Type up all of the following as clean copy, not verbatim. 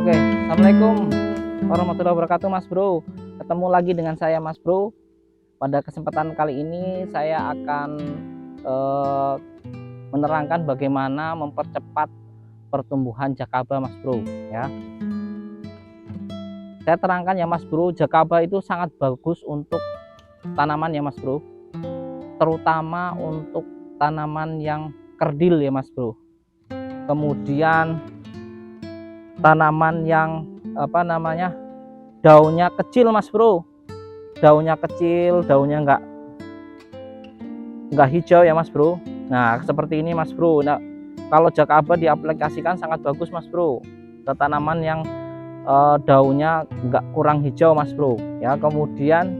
Oke, assalamualaikum warahmatullahi wabarakatuh, Mas Bro. Ketemu lagi dengan saya, Mas Bro. Pada kesempatan kali ini saya akan menerangkan bagaimana mempercepat pertumbuhan jakaba, Mas Bro. Ya, saya terangkan ya, Mas Bro. Jakaba itu sangat bagus untuk tanaman ya, Mas Bro. Terutama untuk tanaman yang kerdil ya, Mas Bro. Kemudian tanaman yang daunnya kecil, Mas Bro. Daunnya kecil, daunnya nggak hijau ya, Mas Bro. Nah, seperti ini, Mas Bro. Nah, kalau jakaba diaplikasikan sangat bagus, Mas Bro, ke tanaman yang daunnya nggak kurang hijau, Mas Bro. Ya, kemudian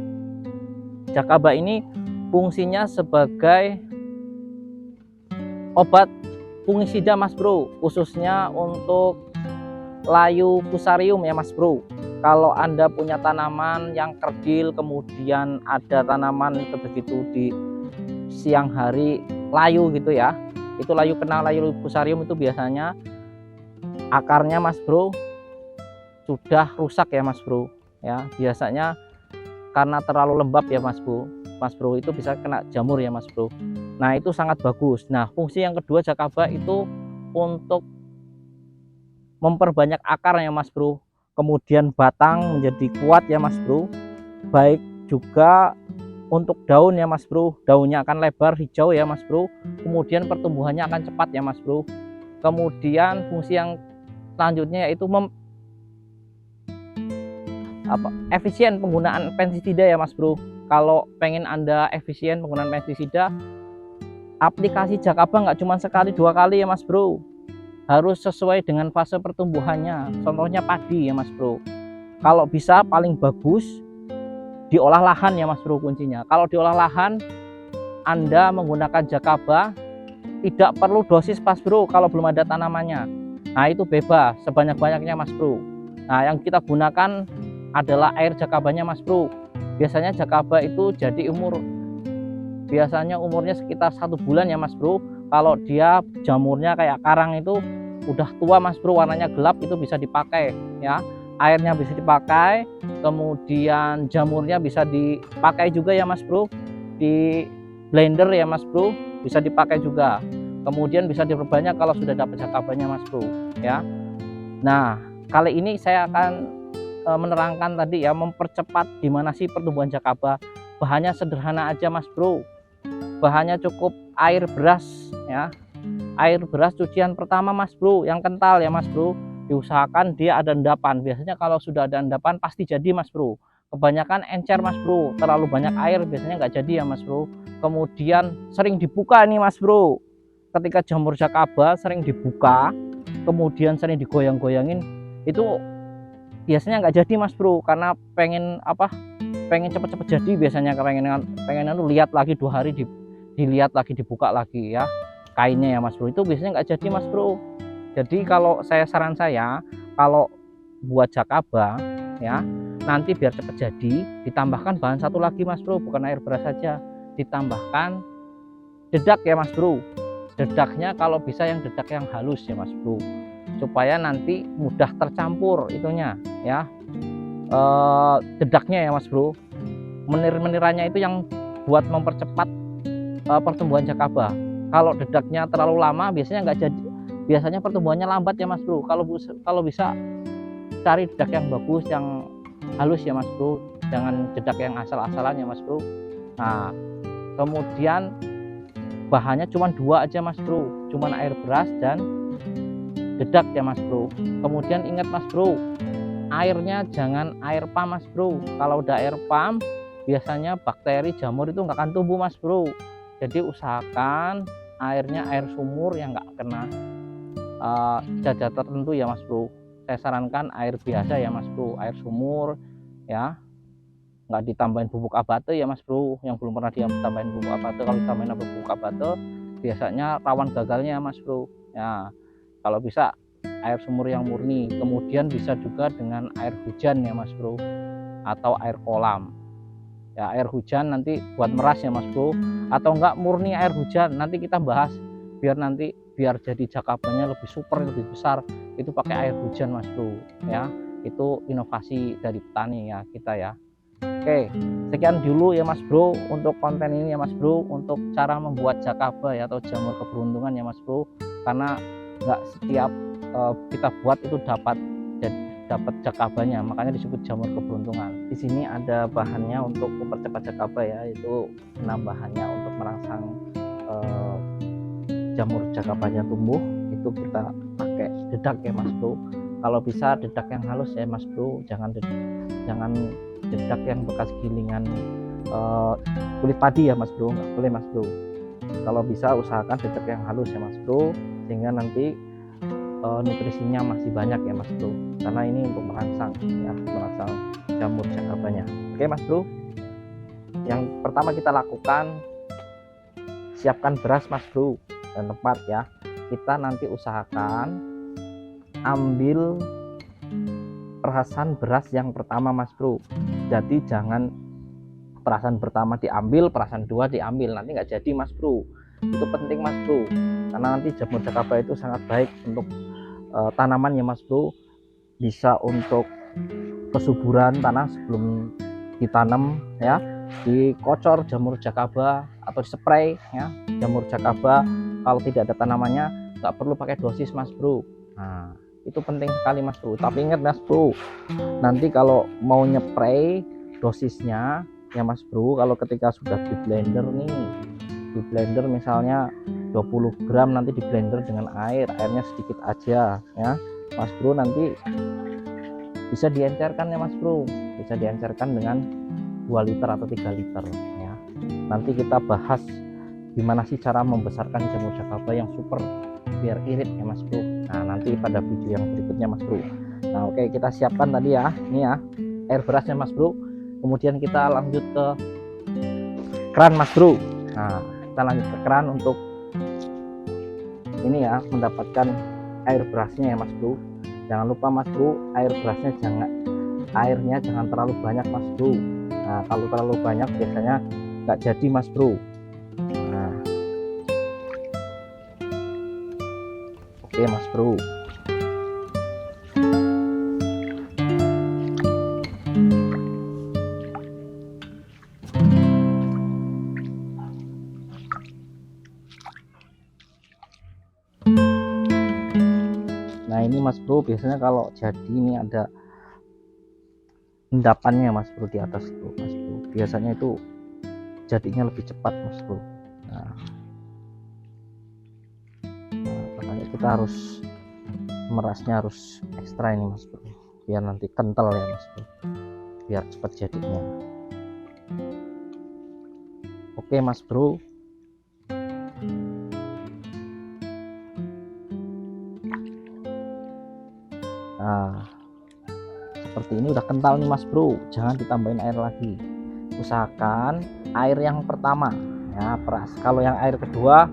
jakaba ini fungsinya sebagai obat fungisida, Mas Bro, khususnya untuk layu fusarium ya, Mas Bro. Kalau Anda punya tanaman yang kerdil, kemudian ada tanaman itu begitu di siang hari layu gitu ya, itu layu kena layu fusarium, itu biasanya akarnya, Mas Bro, sudah rusak ya, Mas Bro. Ya, biasanya karena terlalu lembab ya, Mas Bro. Mas Bro, itu bisa kena jamur ya, Mas Bro. Nah, itu sangat bagus. Nah, fungsi yang kedua jakaba itu untuk memperbanyak akarnya, Mas Bro. Kemudian batang menjadi kuat ya, Mas Bro. Baik juga untuk daun ya, Mas Bro. Daunnya akan lebar hijau ya, Mas Bro. Kemudian pertumbuhannya akan cepat ya, Mas Bro. Kemudian fungsi yang selanjutnya yaitu efisien penggunaan pestisida ya, Mas Bro. Kalau pengen Anda efisien penggunaan pestisida, aplikasi jakaba nggak cuma sekali dua kali ya, Mas Bro. Harus sesuai dengan fase pertumbuhannya. Contohnya padi ya, Mas Bro. Kalau bisa paling bagus diolah lahan ya, Mas Bro, kuncinya. Kalau diolah lahan, Anda menggunakan jakaba tidak perlu dosis, Mas Bro, kalau belum ada tanamannya. Nah, itu bebas sebanyak-banyaknya, Mas Bro. Nah, yang kita gunakan adalah air jakabanya, Mas Bro. Biasanya jakaba itu jadi biasanya umurnya sekitar 1 bulan ya, Mas Bro. Kalau dia jamurnya kayak karang itu udah tua, Mas Bro, warnanya gelap, itu bisa dipakai ya. Airnya bisa dipakai, kemudian jamurnya bisa dipakai juga ya, Mas Bro. Di blender ya, Mas Bro, bisa dipakai juga. Kemudian bisa diperbanyak kalau sudah dapat jakabanya, Mas Bro, ya. Nah, kali ini saya akan menerangkan tadi ya, mempercepat gimana sih pertumbuhan jakaba. Bahannya sederhana aja, Mas Bro. Bahannya cukup air beras ya. Air beras cucian pertama, Mas Bro, yang kental ya, Mas Bro. Diusahakan dia ada endapan. Biasanya kalau sudah ada endapan pasti jadi, Mas Bro. Kebanyakan encer, Mas Bro. Terlalu banyak air biasanya nggak jadi ya, Mas Bro. Kemudian sering dibuka nih, Mas Bro. Ketika jamur jakaba sering dibuka, kemudian sering digoyang-goyangin, itu biasanya nggak jadi, Mas Bro, karena pengen cepet-cepet jadi. Biasanya pengen lihat lagi 2 hari dilihat lagi, dibuka lagi ya kainnya ya, Mas Bro. Itu biasanya nggak jadi, Mas Bro. Jadi kalau saran saya kalau buat jakaba ya, nanti biar cepet jadi, ditambahkan bahan satu lagi, Mas Bro, bukan air beras saja, ditambahkan dedak ya, Mas Bro. Dedaknya kalau bisa yang dedak yang halus ya, Mas Bro, supaya nanti mudah tercampur itunya ya, dedaknya ya, Mas Bro. Menir-menirannya itu yang buat mempercepat pertumbuhan jakaba. Kalau dedaknya terlalu lama biasanya nggak jadi, biasanya pertumbuhannya lambat ya, Mas Bro. Kalau bisa cari dedak yang bagus, yang halus ya, Mas Bro, jangan dedak yang asal-asalan ya, Mas Bro. Nah, kemudian bahannya cuma 2 aja, Mas Bro, cuma air beras dan dedak ya, Mas Bro. Kemudian ingat, Mas Bro, airnya jangan air pump, Mas Bro. Kalau udah air pump biasanya bakteri jamur itu nggak akan tumbuh, Mas Bro. Jadi usahakan airnya air sumur yang nggak kena zat-zat tertentu ya, Mas Bro. Saya sarankan air biasa ya, Mas Bro, air sumur ya, nggak ditambahin bubuk abate ya, Mas Bro. Yang belum pernah ditambahin bubuk abate, kalau ditambahin bubuk abate biasanya rawan gagalnya, Mas Bro ya. Kalau bisa air sumur yang murni. Kemudian bisa juga dengan air hujan ya, Mas Bro, atau air kolam ya. Air hujan nanti buat meras ya, Mas Bro, atau enggak murni air hujan, nanti kita bahas biar jadi jakabanya lebih super, lebih besar. itu pakai air hujan Mas Bro ya. Itu inovasi dari petani ya kita ya. Oke, sekian dulu ya Mas Bro untuk konten ini ya Mas Bro, untuk cara membuat jakaba ya atau jamur keberuntungan ya Mas Bro. Karena nggak setiap kita buat itu dapat jakabanya, makanya disebut jamur keberuntungan. Di sini ada bahannya untuk mempercepat jakaba ya, itu penambahannya untuk merangsang jamur jakabanya tumbuh. Itu kita pakai dedak ya Mas Bro. Kalau bisa dedak yang halus ya Mas Bro, jangan dedak yang bekas gilingan kulit padi ya Mas Bro, nggak boleh Mas Bro. Kalau bisa usahakan dedak yang halus ya Mas Bro, sehingga nanti nutrisinya masih banyak ya Mas Bro, karena ini untuk merangsang ya, merangsang jamur jakabanya. Oke Mas Bro, yang pertama kita lakukan, siapkan beras Mas Bro dan tempat ya. Kita nanti usahakan ambil perasan beras yang pertama Mas Bro. Jadi jangan perasan pertama diambil, perasan dua diambil, nanti nggak jadi Mas Bro. Itu penting Mas Bro, karena nanti jamur jakaba itu sangat baik untuk tanaman ya Mas Bro. Bisa untuk kesuburan tanah sebelum ditanam ya, dikocor jamur jakaba atau spray ya jamur jakaba. Kalau tidak ada tanamannya nggak perlu pakai dosis Mas Bro. Nah itu penting sekali Mas Bro. Tapi ingat Mas Bro, nanti kalau mau nyepray dosisnya ya Mas Bro, kalau ketika sudah di blender nih, di blender misalnya 20 gram, nanti di blender dengan airnya sedikit aja ya Mas Bro. Nanti bisa diencerkan ya Mas Bro, bisa diencerkan dengan 2 liter atau 3 liter ya. Nanti kita bahas gimana sih cara membesarkan jamur jakaba yang super biar irit ya Mas Bro. Nah nanti pada video yang berikutnya Mas Bro. Nah oke, kita siapkan tadi ya, ini ya air berasnya Mas Bro. Kemudian kita lanjut ke keran Mas Bro. Nah kita lanjut ke keran untuk ini ya, mendapatkan air berasnya ya Mas Bro. Jangan lupa Mas Bro, air berasnya airnya jangan terlalu banyak Mas Bro. Nah kalau terlalu banyak biasanya nggak jadi Mas Bro. Nah oke Mas Bro. Nah ini Mas Bro, biasanya kalau jadi ini ada endapannya Mas Bro di atas itu Mas Bro, biasanya itu jadinya lebih cepat Mas Bro. Nah makanya kita harus merasnya harus ekstra ini Mas Bro, biar nanti kental ya Mas Bro, biar cepat jadinya. Oke Mas Bro. Nah seperti ini udah kental nih Mas Bro, jangan ditambahin air lagi. Usahakan air yang pertama ya peras. Kalau yang air kedua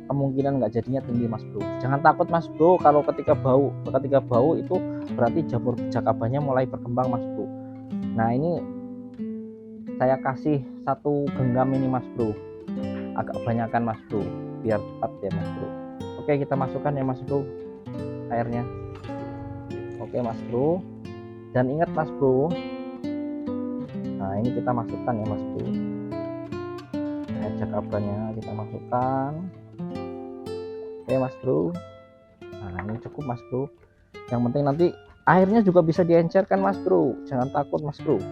kemungkinan nggak jadinya tinggi Mas Bro. Jangan takut Mas Bro, kalau ketika bau itu berarti jamur jakabanya mulai berkembang Mas Bro. Nah ini saya kasih 1 genggam ini Mas Bro, agak banyakkan Mas Bro biar cepat ya Mas Bro. Oke kita masukkan ya Mas Bro airnya. Oke Mas Bro, dan ingat Mas Bro, nah ini kita masukkan ya Mas Bro, air jakabanya kita masukkan. Oke Mas Bro, nah ini cukup Mas Bro. Yang penting nanti airnya juga bisa diencerkan Mas Bro, jangan takut Mas Bro.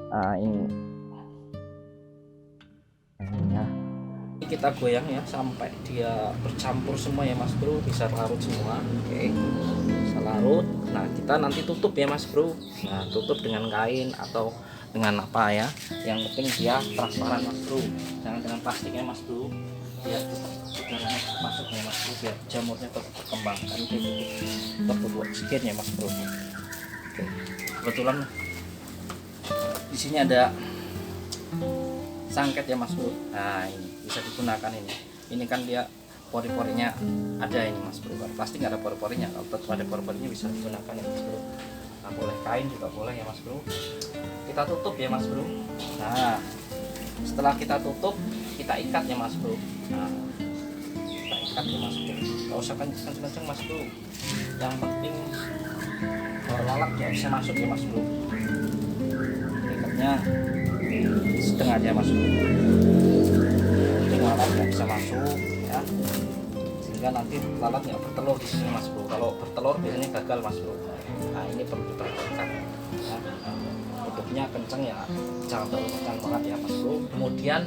Nah ini ya, kita goyang ya sampai dia bercampur semua ya Mas Bro, bisa larut semua. Oke bisa larut. Nah kita nanti tutup ya Mas Bro. Nah tutup dengan kain atau dengan apa ya, yang penting dia transparan Mas Bro, jangan dengan plastiknya Mas Bro, biar udaranya masuk ya Mas Bro, biar jamurnya tetap berkembang. Kan tertutup sedikit ya Mas Bro. Oke kebetulan di sini ada sangket ya Mas Bro. Nah ini bisa digunakan ini kan dia pori-porinya ada ini Mas Bro. Kalau plastik nggak ada pori-porinya, kalau tetap ada pori-porinya bisa digunakan ya Mas Bro. Nah boleh kain juga boleh ya Mas Bro. Kita tutup ya Mas Bro. Nah setelah kita tutup kita ikat ya Mas Bro. Nah kita dekat ya mas bro, nggak usah kenceng-kenceng mas bro, yang penting lalat ya bisa masuk ya mas bro. Dekatnya sedang aja mas bro, penting lalat nggak bisa masuk ya, sehingga nanti lalat nggak bertelur di sini mas bro. Kalau bertelur biasanya gagal mas bro. Nah ini perlu diperhatikan ya. Tutupnya kenceng ya, jangan terlalu kencang banget ya mas bro. Kemudian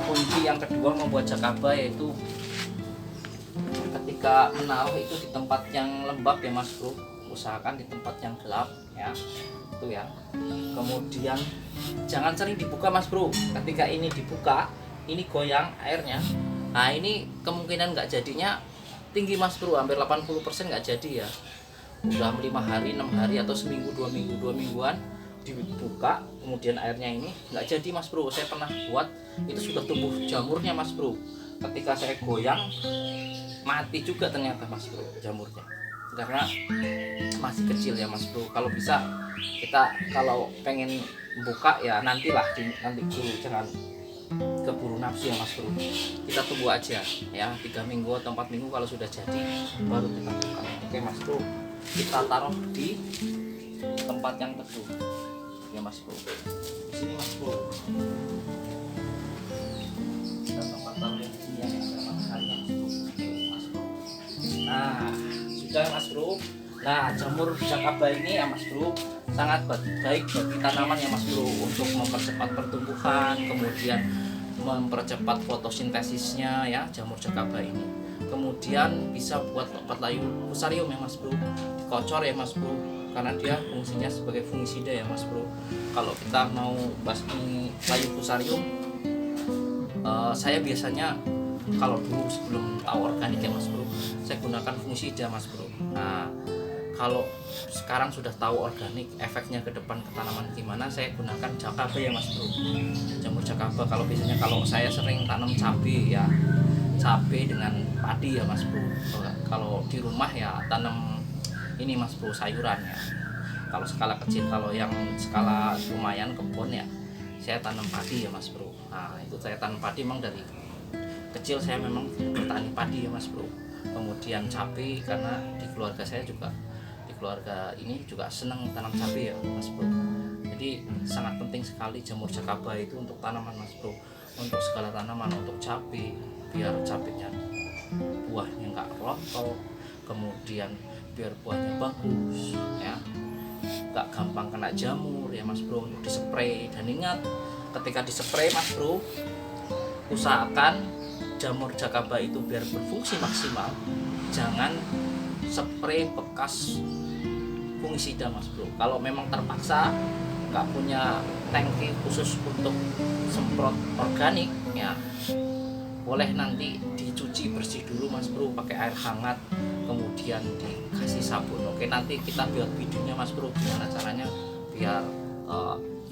kunci yang kedua membuat jakaba yaitu ketika menaruh itu di tempat yang lembab ya mas bro, usahakan di tempat yang gelap ya, itu ya. Kemudian jangan sering dibuka mas bro, ketika ini dibuka ini goyang airnya, nah ini kemungkinan nggak jadinya tinggi mas bro, hampir 80% nggak jadi ya. Udah 5 hari 6 hari atau seminggu 2 mingguan dibuka kemudian airnya ini nggak jadi mas bro. Saya pernah buat itu sudah tumbuh jamurnya mas bro, ketika saya goyang mati juga ternyata mas bro jamurnya, karena masih kecil ya mas bro. Kalau bisa kita kalau pengen buka ya nantilah nanti dulu, jangan keburu nafsu ya mas bro, kita tunggu aja ya 3 minggu atau 4 minggu, kalau sudah jadi baru kita buka. Oke mas bro, kita taruh di tempat yang teduh ya mas bro, di sini mas bro, kita tempat taruh yang di sini yang ada matahari mas bro. Oke mas bro, nah sudah mas bro. Nah jamur jakaba ini ya mas bro sangat baik bagi tanaman ya mas bro, untuk mempercepat pertumbuhan, kemudian mempercepat fotosintesisnya ya jamur jakaba ini. Kemudian bisa buat tempat layu fusarium ya mas bro, kocor ya mas bro, karena dia fungsinya sebagai fungisida ya mas bro. Kalau kita mau basmi layu fusarium, saya biasanya kalau dulu sebelum tahu organik ya mas bro, saya gunakan fungisida mas bro. Nah kalau sekarang sudah tahu organik, efeknya ke depan ke tanaman gimana, saya gunakan jakaba ya mas bro, jamur jakaba. Kalau biasanya kalau saya sering tanam cabai ya, cabai dengan padi ya mas bro. Kalau di rumah ya tanam ini mas bro, sayuran ya. Kalau skala kecil, kalau yang skala lumayan kebun ya, saya tanam padi ya mas bro. Nah itu saya tanam padi memang dari kecil, saya memang bertani padi ya mas bro. Kemudian cabai, karena di keluarga saya juga, di keluarga ini juga senang tanam cabai ya mas bro. Jadi sangat penting sekali jamur jakaba itu untuk tanaman mas bro, untuk segala tanaman, untuk cabai biar cabainya buahnya nggak rontok, kemudian biar buahnya bagus ya, nggak gampang kena jamur ya mas bro, untuk dispray. Dan ingat ketika dispray mas bro, usahakan jamur jakaba itu biar berfungsi maksimal, jangan spray bekas fungisida mas bro. Kalau memang terpaksa nggak punya tangki khusus untuk semprot organik ya, boleh nanti dicuci bersih dulu mas bro pakai air hangat, kemudian dikasih sabun. Oke, nanti kita buat videonya mas bro gimana caranya biar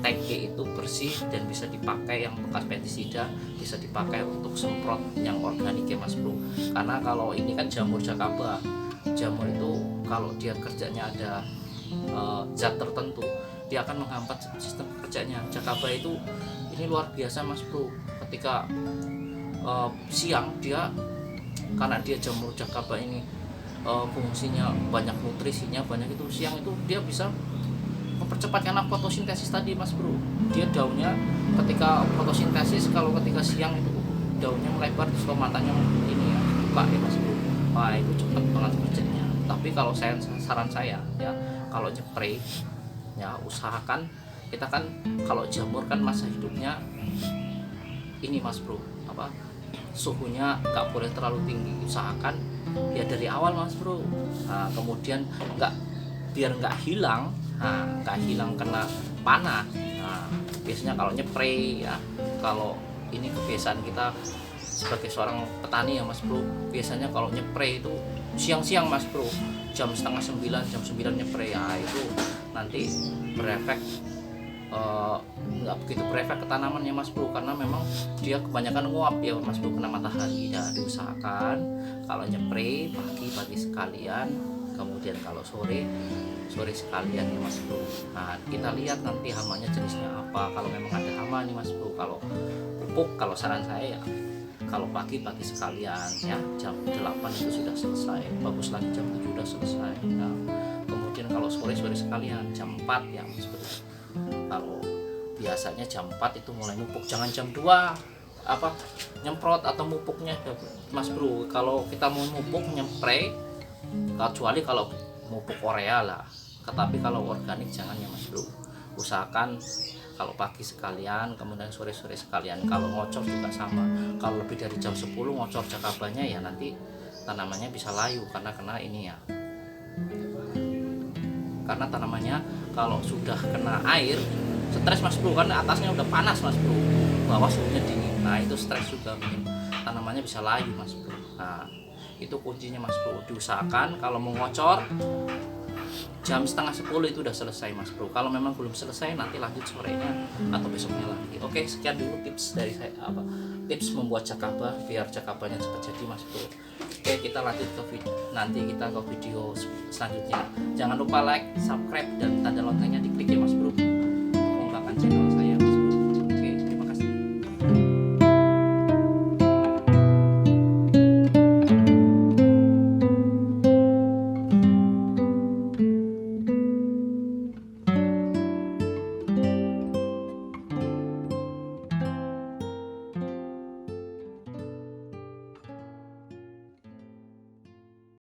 tangki itu bersih dan bisa dipakai, yang bekas pestisida bisa dipakai untuk semprot yang organik ya mas bro. Karena kalau ini kan jamur jakaba, jamur itu kalau dia kerjanya ada zat tertentu, dia akan menghambat sistem kerjanya. Jakaba itu ini luar biasa mas bro, ketika siang dia, karena dia jamur jakaba ini fungsinya banyak, nutrisinya banyak, itu siang itu dia bisa mempercepat karena fotosintesis tadi mas bro. Dia daunnya ketika fotosintesis, kalau ketika siang itu daunnya melebar, terus matanya ini ya buka ya mas bro. Wah itu cepat banget kerjanya. Tapi kalau saran saya ya, kalau nyepray ya usahakan, kita kan kalau jamur kan masa hidupnya ini mas bro, apa, suhunya nggak boleh terlalu tinggi, usahakan ya dari awal mas bro. Nah, kemudian biar nggak hilang, nggak hilang kena panah. Nah, biasanya kalau nyepray ya, kalau ini kebiasaan kita sebagai seorang petani ya mas bro, biasanya kalau nyepray itu siang-siang mas bro, jam 8:30, jam 9 nyepray ya, itu nanti berefek nggak begitu berefek ke tanamannya mas bro, karena memang dia kebanyakan nguap ya mas bro, kena matahari. Dan diusahakan kalau nyepray pagi sekalian, kemudian kalau sore sekalian ya mas bro. Nah kita lihat nanti hamanya jenisnya apa, kalau memang ada hama nih mas bro. Kalau pupuk, kalau saran saya ya, Kalau pagi sekalian ya, jam 8 itu sudah selesai, bagus lagi jam 7 sudah selesai. Nah, kemudian kalau sore sekalian jam 4 ya Mas Bro. Kalau biasanya jam 4 itu mulai mupuk, jangan jam 2 nyemprot atau mupuknya Mas Bro. Kalau kita mau mupuk nyempray, kecuali kalau mupuk Korea lah, tetapi kalau organik jangan ya Mas Bro. Usahakan kalau pagi sekalian, kemudian sore sekalian. Kalau ngocor juga sama, kalau lebih dari jam 10 ngocor jakabannya ya nanti tanamannya bisa layu karena kena ini ya, karena tanamannya kalau sudah kena air stres Mas Bro, karena atasnya udah panas Mas Bro, bawah suhunya dingin. Nah itu stres juga bikin tanamannya bisa layu Mas Bro. Nah itu kuncinya Mas Bro, diusahakan kalau mau ngocor jam setengah 10 itu udah selesai Mas Bro. Kalau memang belum selesai nanti lanjut sorenya atau besoknya lagi. Oke, sekian dulu tips dari saya, tips membuat jakaba biar jakabanya cepat jadi Mas Bro. Oke, kita lanjut ke nanti kita ke video selanjutnya. Jangan lupa like, subscribe dan tanda loncengnya diklik ya Mas